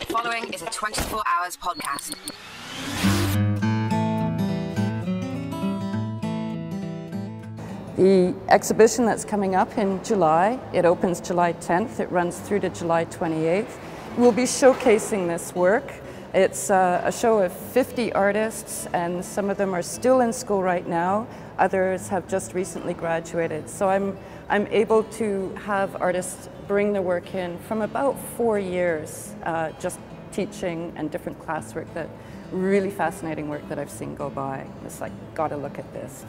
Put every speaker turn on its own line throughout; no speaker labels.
The following is a 24 Hours podcast.
The exhibition that's coming up in July, it opens July 10th, it runs through to July 28th. We'll be showcasing this work. It's a show of 50 artists, and some of them are still in school right now. Others have just recently graduated. So I'm able to have artists bring their work in from about 4 years, just teaching and different classwork. That really fascinating work that I've seen go by. It's like, gotta look at this.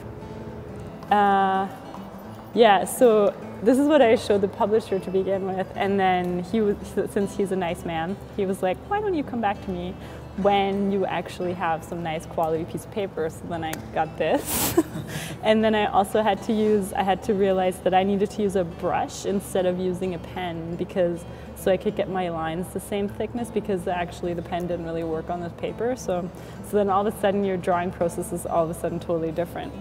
Yeah, so this is what I showed the publisher to begin with, and then since he's a nice man, he was like, why don't you come back to me when you actually have some nice quality piece of paper? So then I got this. And then I also had to realize that I needed to use a brush instead of using a pen, so I could get my lines the same thickness, because actually the pen didn't really work on this paper. So then all of a sudden your drawing process is all of a sudden totally different.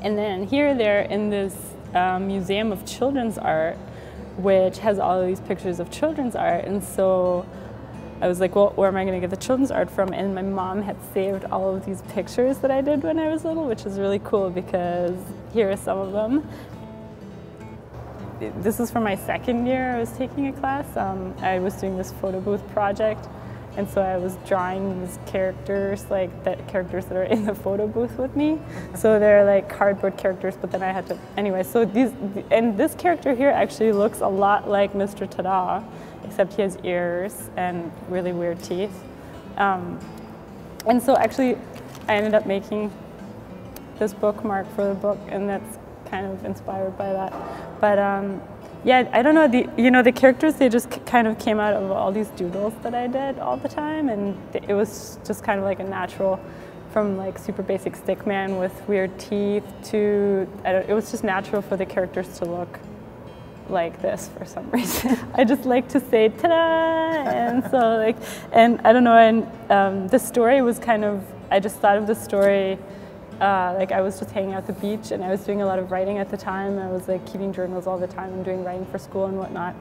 And then here they're in this museum of children's art, which has all of these pictures of children's art. And so I was like, well, where am I going to get the children's art from? And my mom had saved all of these pictures that I did when I was little, which is really cool, because here are some of them. This is from my second year. I was taking a class. I was doing this photo booth project. And so I was drawing these characters, characters that are in the photo booth with me. So they're like cardboard characters, but then I had to, anyway, and this character here actually looks a lot like Mr. Tada, except he has ears and really weird teeth. And so actually I ended up making this bookmark for the book, and that's kind of inspired by that. But yeah, I don't know, the characters, they just kind of came out of all these doodles that I did all the time, and it was just kind of like a natural, from like super basic stick man with weird teeth to, it was just natural for the characters to look like this for some reason. I just like to say ta-da, and so and I don't know, and the story was kind of, I just thought of the story. I was just hanging out at the beach, and I was doing a lot of writing at the time. I was like keeping journals all the time and doing writing for school and whatnot.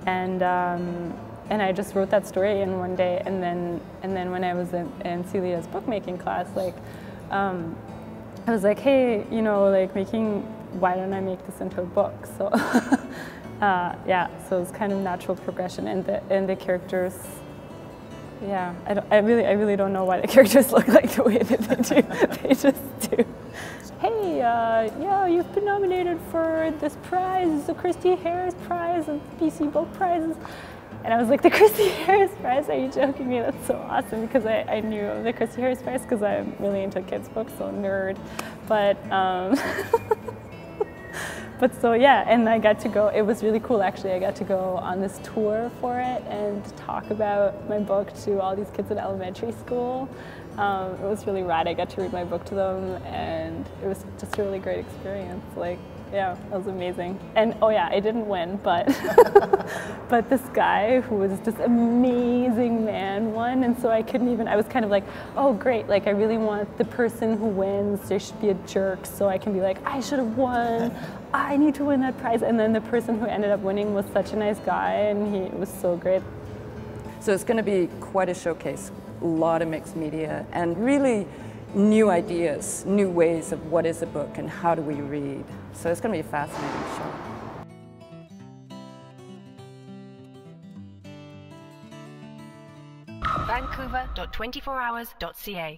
And I just wrote that story in one day. And then when I was in Celia's bookmaking class, I was like, hey, why don't I make this into a book? So yeah, so it's kind of natural progression, and the characters. Yeah, I really don't know why the characters look like the way that they do. They just do. Hey, yeah, you've been nominated for this prize, the Christy Harris Prize and BC Book Prizes. And I was like, the Christy Harris Prize? Are you joking me? That's so awesome, because I knew of the Christy Harris Prize because I'm really into kids' books, so nerd. But But so yeah, and I got to go, it was really cool actually, I got to go on this tour for it and talk about my book to all these kids at elementary school. It was really rad. I got to read my book to them, and it was just a really great experience. Yeah, that was amazing. And oh yeah, I didn't win, but but this guy who was this amazing man won, and so I was kind of like, oh great, I really want the person who wins, there should be a jerk, so I can be like, I should have won, I need to win that prize. And then the person who ended up winning was such a nice guy, and he was so great.
So it's going to be quite a showcase, a lot of mixed media, and really new ideas, new ways of what is a book and how do we read. So it's going to be a fascinating show.
Vancouver.24hours.ca